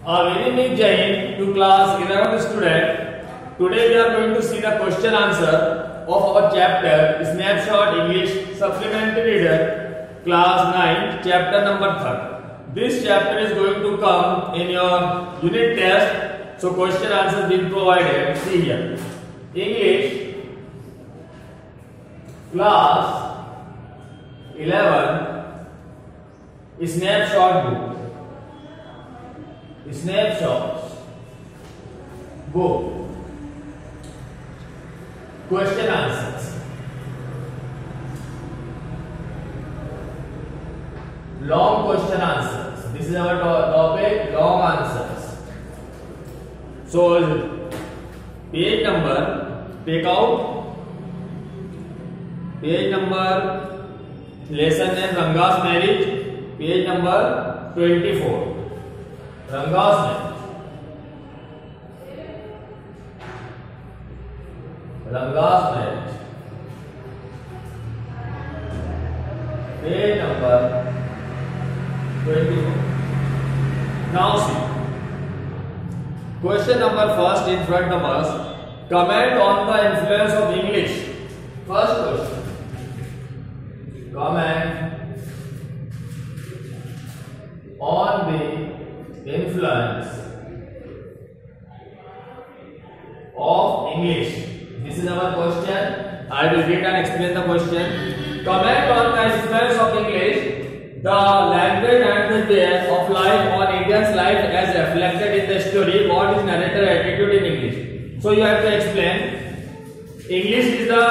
A very big Jai to class 11th student. Today we are going to see the question answer of our chapter Snapshot English Supplementary Reader class 9 chapter number 3. This chapter is going to come in your unit test. So question answers been provided. See here. English class 11 snapshot book. Snapshots book. Question answers. Long question answers. This is our topic. Long answers. So page number, take out page number, lesson name Ranga's marriage, page number 24. Ranga's marriage. Ranga's marriage. Page number 24. Now see. Question number first in front of us. Comment on the influence of English. First question. Comment on the influence of English. This is our question. I will read and explain the question. Comment on the influence of English, the language and the way of life on Indians' life as reflected in the story. What is narrator attitude in English? So you have to explain. English is the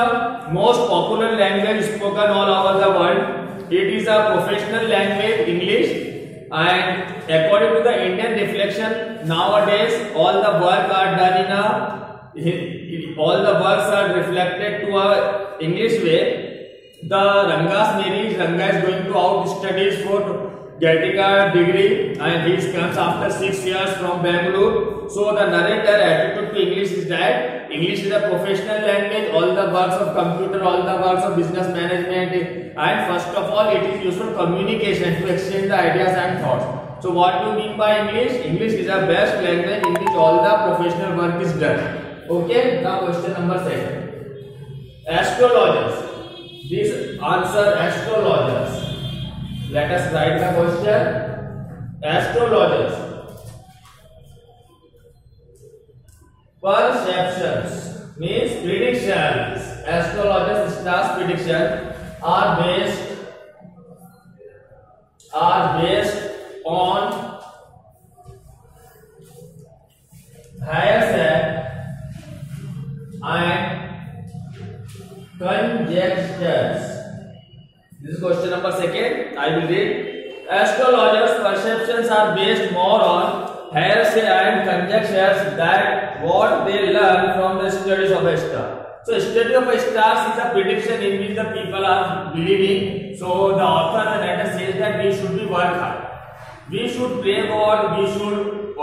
most popular language spoken all over the world. It is a professional language, English. And according to the Indian reflection, nowadays all the work are done all the works are reflected to a English way. The Ranga's marriage, Ranga is going to out studies for getting a degree, and he comes after 6 years from Bangalore. So the narrator attitude to English is that English is a professional language. All the works of computer, all the works of business management, and first of all, it is used for communication to exchange the ideas and thoughts. So what do you mean by English? English is the best language in which all the professional work is done. Okay, now question number 2. Astrologers. This answer astrologers. Let us write the question. Astrologers. Perceptions means predictions. Astrologers stars prediction are based on hearsay and conjectures. This is question number 2. I will read. Astrologers' perceptions are based more on hearsay and conjectures that what they learn from the studies of a star. So, study of a stars is a prediction in which the people are believing. So, the author and writer says that we should be work hard. We should pray God. We should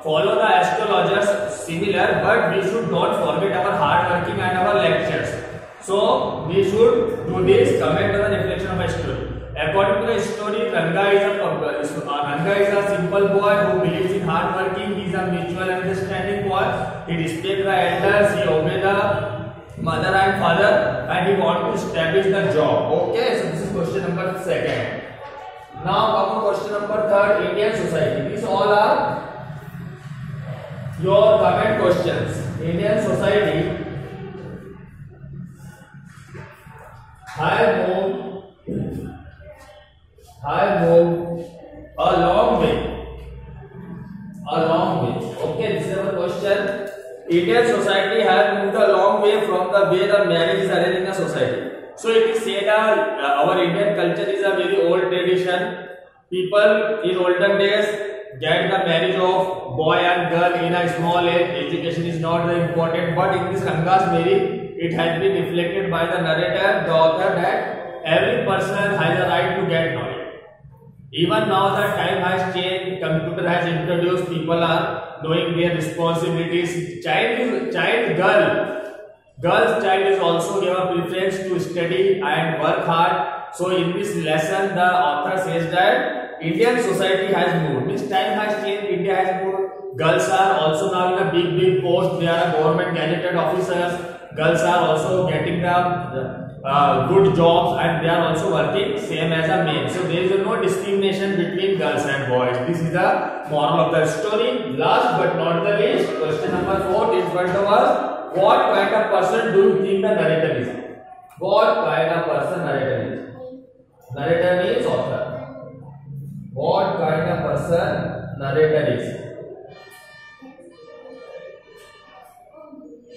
follow the astrologers similar, but we should not forget our hard working and our lectures. So we should do this. Comment on the reflection of a story. According to the story, Ranga is a simple boy who believes in hard working. He is a mutual understanding boy. He respects the elders. He obeys the mother and father, and he wants to establish the job. Okay, so this is question number 2. Now come to question number 3. Indian society. These all are your comment questions. Indian society have moved a long way. Okay, this is our question. Indian society has moved a long way from the way the marriage is arranged in the society. So it is said that our Indian culture is a very old tradition. People in olden days get the marriage of boy and girl in a small age. Education is not the important, but in this Ranga's marriage, it has been reflected by the narrator, the author, that every person has a right to get knowledge. Even now the time has changed, computer has introduced, people are knowing their responsibilities. Girl's child is also given preference to study and work hard. So in this lesson, the author says that Indian society has moved. Means time has changed. India has moved. Girls are also now in a big post. They are government gazetted officers. Girls are also getting the good jobs, and they are also working same as a men. So there is no discrimination between girls and boys. This is the moral of the story. Last but not the least, question number 4 in front of us. What kind of person do you think the narrator is? What kind of person narrator is? Narrator means author. What kind of person narrator is?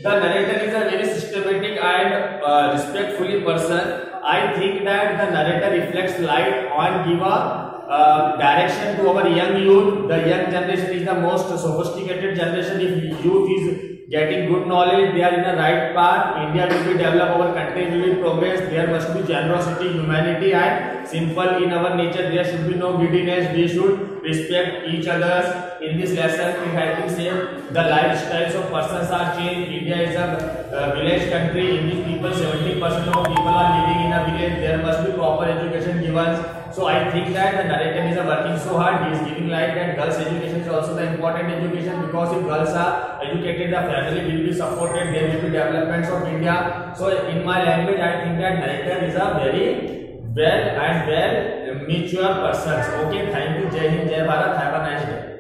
The narrator is a very systematic and respectfully person. I think that the narrator reflects light on, give a direction to our young youth. The young generation is the most sophisticated generation. If youth is getting good knowledge, they are in the right path. India will be developed, our country will be progress. There must be generosity, humanity, and simple in our nature. There should be no greediness. We should respect each other. In this lesson, it has been said the lifestyles of persons are changed. India is a village country. In which people, 70% of people are living in a village. There must be proper education given. So I think that the narrator is working so hard. He is giving light, and girls' education is also the important education, because if girls are educated, the family will be supported. There will be developments of India. So in my language, I think that narrator is a very well mature person. Okay, thank you. Jai Hind, Jai Bharat. Have a nice day.